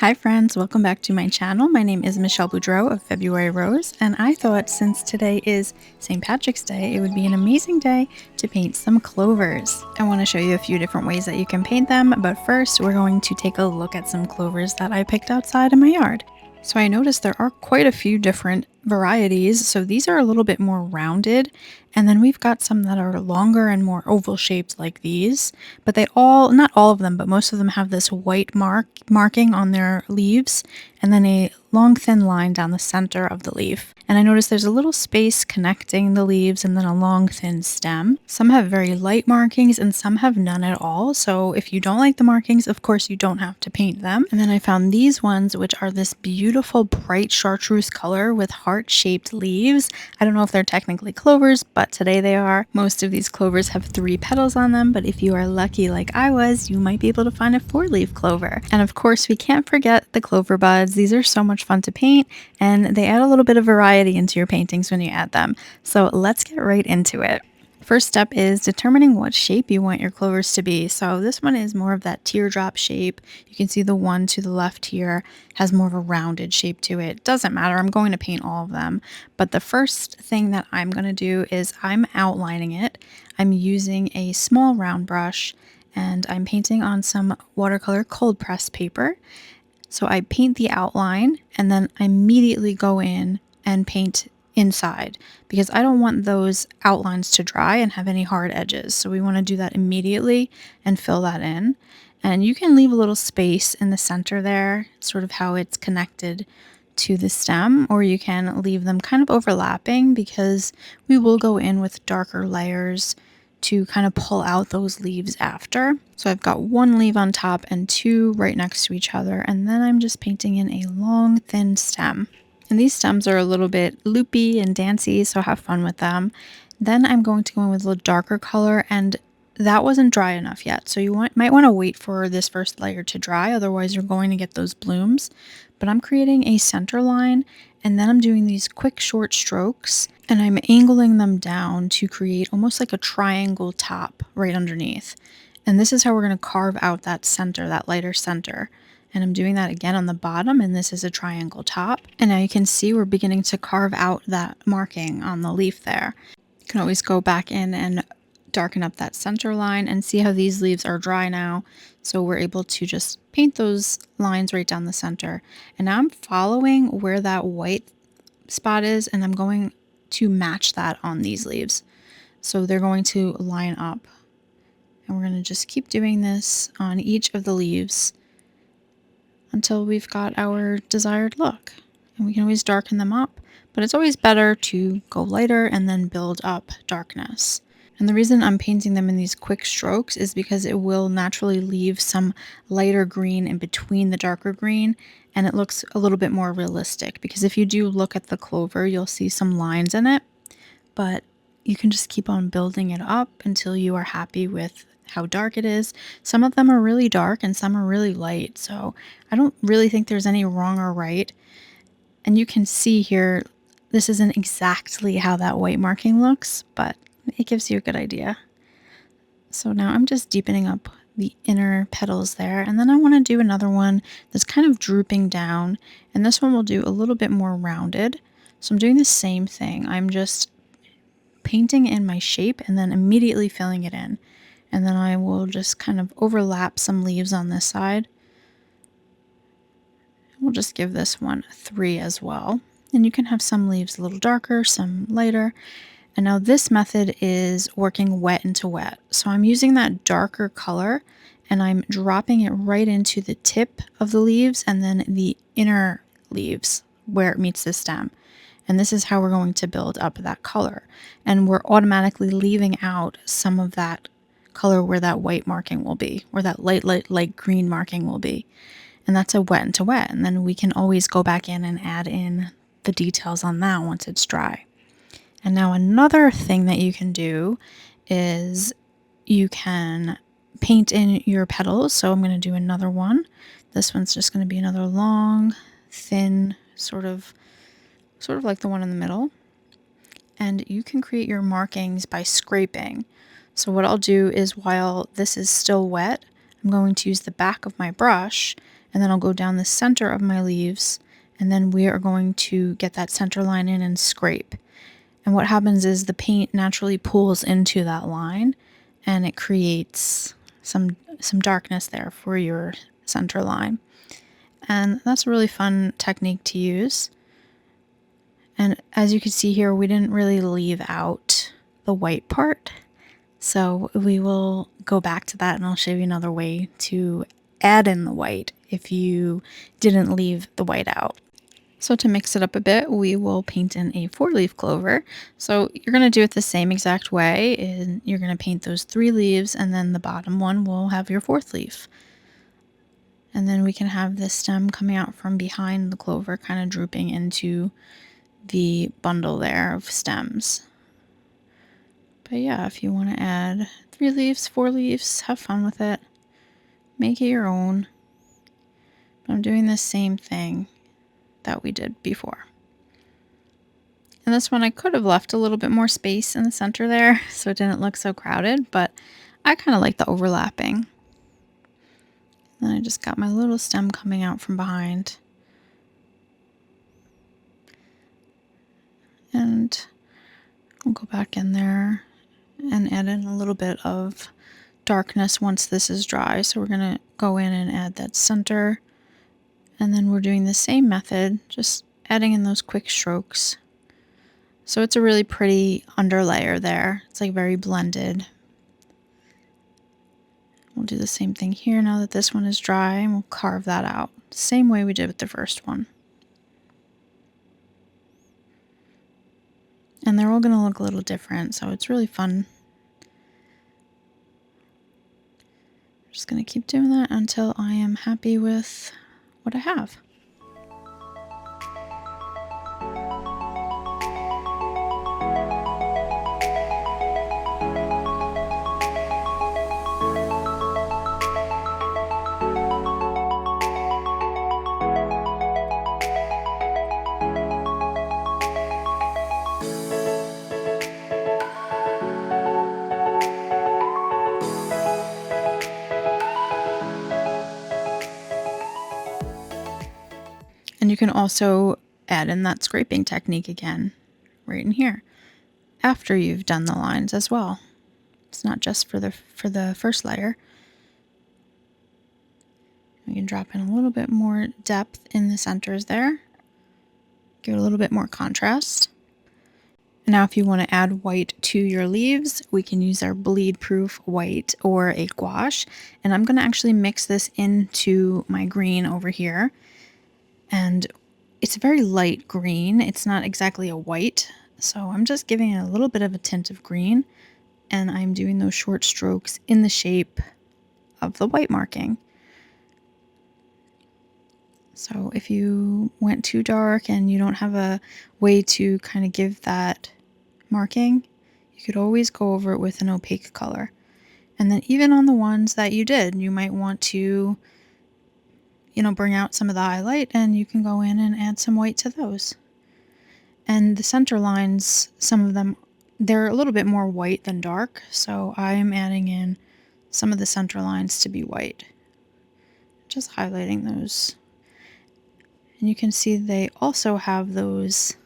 Hi friends, welcome back to my channel. My name is Michelle Boudreau of February Rose, and I thought since today is St. Patrick's Day, it would be an amazing day to paint some clovers. I want to show you a few different ways that you can paint them, but first we're going to take a look at some clovers that I picked outside in my yard. So I noticed there are quite a few different varieties. So these are a little bit more rounded, and then we've got some that are longer and more oval shaped like these, but they all, not all of them, but most of them have this white marking on their leaves and then a long thin line down the center of the leaf. And I noticed there's a little space connecting the leaves and then a long thin stem. Some have very light markings and some have none at all. So if you don't like the markings, of course you don't have to paint them. And then I found these ones, which are this beautiful bright chartreuse color with heart-shaped leaves. I don't know if they're technically clovers, but today they are. Most of these clovers have 3 petals on them, but if you are lucky like I was, you might be able to find a 4-leaf clover. And of course, we can't forget the clover buds. These are so much fun to paint, and they add a little bit of variety into your paintings when you add them. So let's get right into it. First step is determining what shape you want your clovers to be. So this one is more of that teardrop shape. You can see the one to the left here has more of a rounded shape to it. Doesn't matter, I'm going to paint all of them. But the first thing that I'm going to do is I'm outlining it. I'm using a small round brush and I'm painting on some watercolor cold press paper. So I paint the outline and then I immediately go in and paint inside because I don't want those outlines to dry and have any hard edges. So we want to do that immediately and fill that in. And you can leave a little space in the center there, sort of how it's connected to the stem, or you can leave them kind of overlapping because we will go in with darker layers to kind of pull out those leaves after. So I've got 1 leaf on top and 2 right next to each other, and then I'm just painting in a long thin stem. And these stems are a little bit loopy and dancey, so have fun with them. Then I'm going to go in with a little darker color, and that wasn't dry enough yet. So you might want to wait for this first layer to dry, otherwise you're going to get those blooms. But I'm creating a center line, and then I'm doing these quick short strokes, and I'm angling them down to create almost like a triangle top right underneath. And this is how we're going to carve out that center, that lighter center. And I'm doing that again on the bottom, and this is a triangle top. And now you can see we're beginning to carve out that marking on the leaf there. You can always go back in and darken up that center line and see how these leaves are dry now. So we're able to just paint those lines right down the center. And now I'm following where that white spot is, and I'm going to match that on these leaves. So they're going to line up. And we're going to just keep doing this on each of the leaves until we've got our desired look. And we can always darken them up, but it's always better to go lighter and then build up darkness. And the reason I'm painting them in these quick strokes is because it will naturally leave some lighter green in between the darker green, and it looks a little bit more realistic. Because if you do look at the clover, you'll see some lines in it, but you can just keep on building it up until you are happy with how dark it is. Some of them are really dark and some are really light, so I don't really think there's any wrong or right. And you can see here, this isn't exactly how that white marking looks, but it gives you a good idea. So now I'm just deepening up the inner petals there, and then I want to do another one that's kind of drooping down, and this one will do a little bit more rounded. So I'm doing the same thing. I'm just painting in my shape and then immediately filling it in. And then I will just kind of overlap some leaves on this side. We'll just give this one a 3 as well. And you can have some leaves a little darker, some lighter. And now this method is working wet into wet. So I'm using that darker color and I'm dropping it right into the tip of the leaves and then the inner leaves where it meets the stem. And this is how we're going to build up that color. And we're automatically leaving out some of that color where that white marking will be, where that light green marking will be. And that's a wet into wet. And then we can always go back in and add in the details on that once it's dry. And now another thing that you can do is you can paint in your petals. So I'm going to do another one. This one's just going to be another long, thin, sort of like the one in the middle. And you can create your markings by scraping. So what I'll do is while this is still wet, I'm going to use the back of my brush and then I'll go down the center of my leaves, and then we are going to get that center line in and scrape. And what happens is the paint naturally pulls into that line, and it creates some darkness there for your center line. And that's a really fun technique to use. And as you can see here, we didn't really leave out the white part. So we will go back to that, and I'll show you another way to add in the white if you didn't leave the white out. So to mix it up a bit, we will paint in a 4-leaf clover. So you're going to do it the same exact way, and you're going to paint those 3 leaves, and then the bottom one will have your 4th leaf. And then we can have the stem coming out from behind the clover, kind of drooping into the bundle there of stems. But yeah, if you want to add 3 leaves, 4 leaves, have fun with it. Make it your own. But I'm doing the same thing that we did before. And this one I could have left a little bit more space in the center there so it didn't look so crowded, but I kind of like the overlapping. And then I just got my little stem coming out from behind. And I'll go back in there and add in a little bit of darkness once this is dry. So we're going to go in and add that center. And then we're doing the same method, just adding in those quick strokes. So it's a really pretty underlayer there. It's like very blended. We'll do the same thing here now that this one is dry, and we'll carve that out. Same way we did with the first one. And they're all going to look a little different, so it's really fun. I'm just going to keep doing that until I am happy with what I have. And you can also add in that scraping technique again, right in here, after you've done the lines as well. It's not just for the first layer. We can drop in a little bit more depth in the centers there. Give it a little bit more contrast. Now if you want to add white to your leaves, we can use our bleed-proof white or a gouache. And I'm going to actually mix this into my green over here. And it's a very light green. It's not exactly a white. So I'm just giving it a little bit of a tint of green. And I'm doing those short strokes in the shape of the white marking. So if you went too dark and you don't have a way to kind of give that marking, you could always go over it with an opaque color. And then even on the ones that you did, you might want to, bring out some of the highlight, and you can go in and add some white to those. And the center lines, some of them, they're a little bit more white than dark, so I'm adding in some of the center lines to be white. Just highlighting those. And you can see they also have those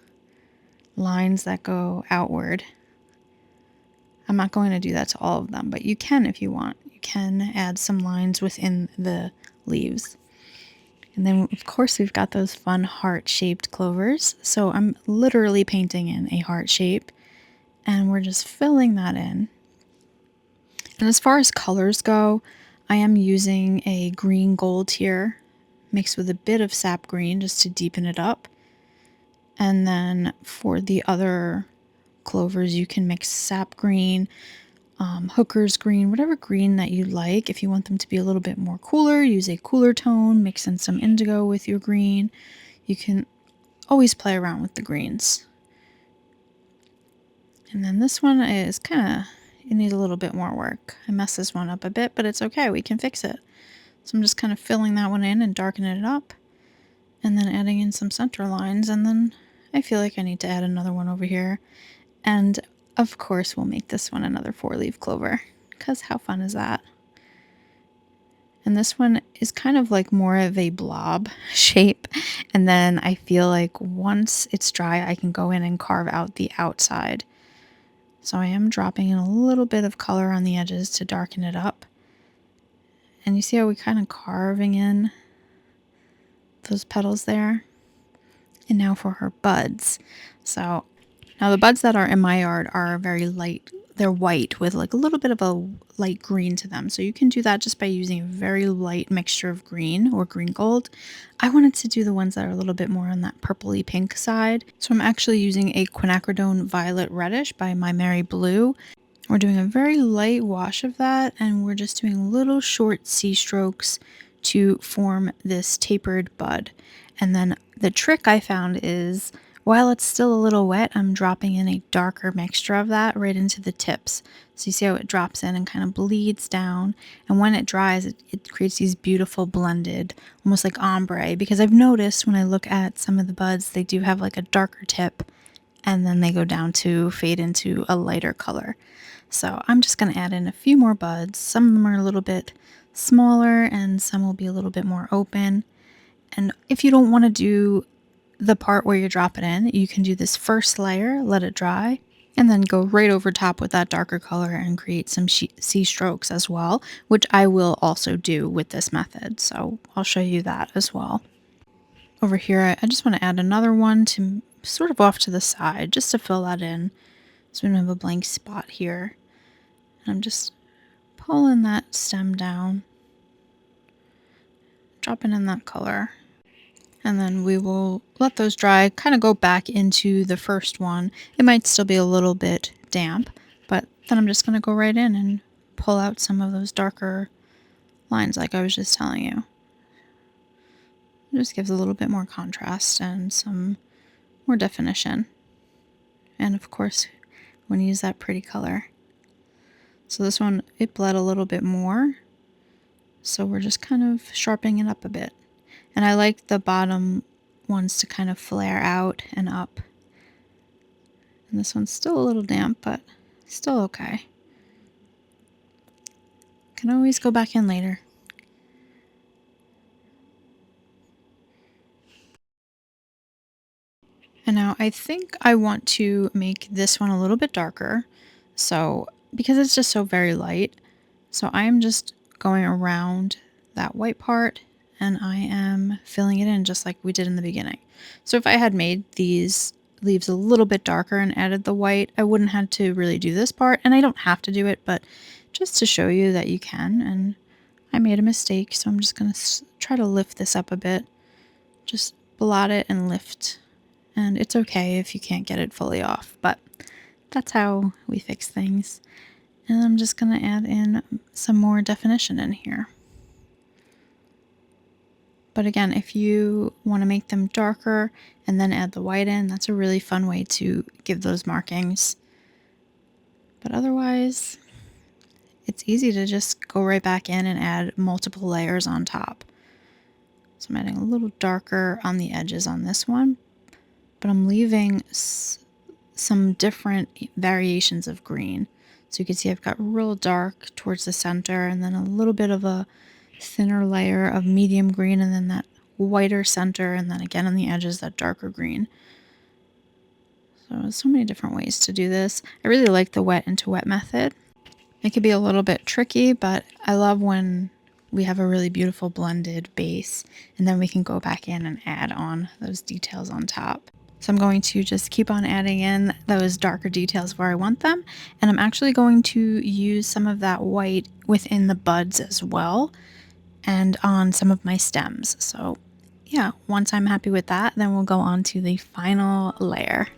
lines that go outward. I'm not going to do that to all of them, but you can if you want. You can add some lines within the leaves. And then, of course, we've got those fun heart-shaped clovers. So I'm literally painting in a heart shape, and we're just filling that in. And as far as colors go, I am using a green gold here, mixed with a bit of sap green just to deepen it up. And then for the other clovers, you can mix sap green, hooker's green, whatever green that you like. If you want them to be a little bit more cooler, use a cooler tone, mix in some indigo with your green. You can always play around with the greens. And then this one is it needs a little bit more work. I messed this one up a bit, but it's okay, we can fix it. So I'm just kind of filling that one in and darkening it up, and then adding in some center lines, and then I feel like I need to add another one over here. And of course, we'll make this one another 4-leaf clover, because how fun is that? And this one is kind of like more of a blob shape. And then I feel like once it's dry, I can go in and carve out the outside. So I am dropping in a little bit of color on the edges to darken it up. And you see how we kind of carving in those petals there? And now for her buds. So now the buds that are in my yard are very light. They're white with like a little bit of a light green to them. So you can do that just by using a very light mixture of green or green gold. I wanted to do the ones that are a little bit more on that purpley pink side. So I'm actually using a quinacridone violet reddish by My Merry Blue. We're doing a very light wash of that, and we're just doing little short C strokes to form this tapered bud. And then the trick I found is while it's still a little wet, I'm dropping in a darker mixture of that right into the tips. So you see how it drops in and kind of bleeds down. And when it dries, it creates these beautiful blended, almost like ombre. Because I've noticed when I look at some of the buds, they do have like a darker tip and then they go down to fade into a lighter color. So I'm just going to add in a few more buds. Some of them are a little bit smaller and some will be a little bit more open. And if you don't want to do the part where you drop it in, you can do this first layer, let it dry, and then go right over top with that darker color and create some C strokes as well, which I will also do with this method. So I'll show you that as well. Over here, I just want to add another one to sort of off to the side just to fill that in so we don't have a blank spot here. And I'm just pulling that stem down, dropping in that color. And then we will let those dry, kind of go back into the first one. It might still be a little bit damp, but then I'm just going to go right in and pull out some of those darker lines like I was just telling you. It just gives a little bit more contrast and some more definition. And of course, we want to use that pretty color. So this one, it bled a little bit more. So we're just kind of sharpening it up a bit. And I like the bottom ones to kind of flare out and up. And this one's still a little damp, but still okay. Can always go back in later. And now I think I want to make this one a little bit darker. So, because it's just so very light, so I am just going around that white part and I am filling it in just like we did in the beginning. So if I had made these leaves a little bit darker and added the white, I wouldn't have to really do this part, and I don't have to do it, but just to show you that you can. And I made a mistake, so I'm just going to try to lift this up a bit. Just blot it and lift. And it's okay if you can't get it fully off, but that's how we fix things. And I'm just going to add in some more definition in here. But again, if you want to make them darker and then add the white in, that's a really fun way to give those markings. But otherwise, it's easy to just go right back in and add multiple layers on top. So I'm adding a little darker on the edges on this one, but I'm leaving some different variations of green. So you can see I've got real dark towards the center and then a little bit of a thinner layer of medium green and then that whiter center and then again on the edges that darker green. So many different ways to do this. I really like the wet into wet method. It could be a little bit tricky, but I love when we have a really beautiful blended base and then we can go back in and add on those details on top. So I'm going to just keep on adding in those darker details where I want them. And I'm actually going to use some of that white within the buds as well and on some of my stems. So yeah, once I'm happy with that, then we'll go on to the final layer.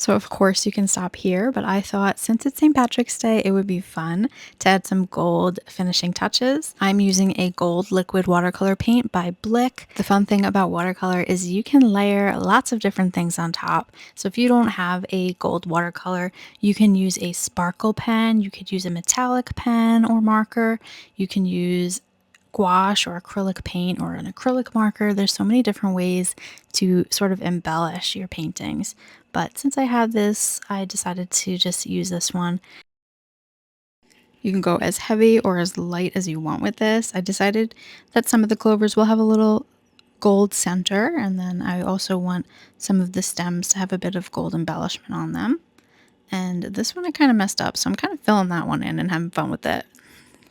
So of course you can stop here, but I thought since it's St. Patrick's Day, it would be fun to add some gold finishing touches. I'm using a gold liquid watercolor paint by Blick. The fun thing about watercolor is you can layer lots of different things on top. So if you don't have a gold watercolor, you can use a sparkle pen, you could use a metallic pen or marker, you can use gouache or acrylic paint or an acrylic marker. There's so many different ways to sort of embellish your paintings. But since I had this, I decided to just use this one. You can go as heavy or as light as you want with this. I decided that some of the clovers will have a little gold center, and then I also want some of the stems to have a bit of gold embellishment on them. And this one I kind of messed up, so I'm kind of filling that one in and having fun with it.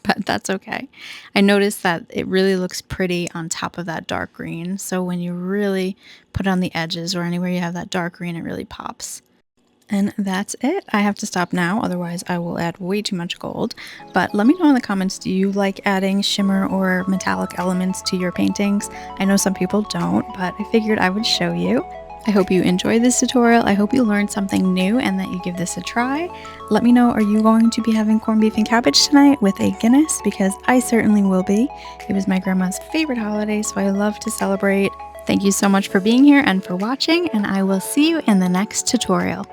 But that's okay. I noticed that it really looks pretty on top of that dark green. So when you really put on the edges or anywhere you have that dark green, it really pops. And that's it. I have to stop now, otherwise I will add way too much gold. But let me know in the comments, do you like adding shimmer or metallic elements to your paintings? I know some people don't, but I figured I would show you. I hope you enjoyed this tutorial. I hope you learned something new and that you give this a try. Let me know, are you going to be having corned beef and cabbage tonight with a Guinness? Because I certainly will be. It was my grandma's favorite holiday, so I love to celebrate. Thank you so much for being here and for watching, and I will see you in the next tutorial.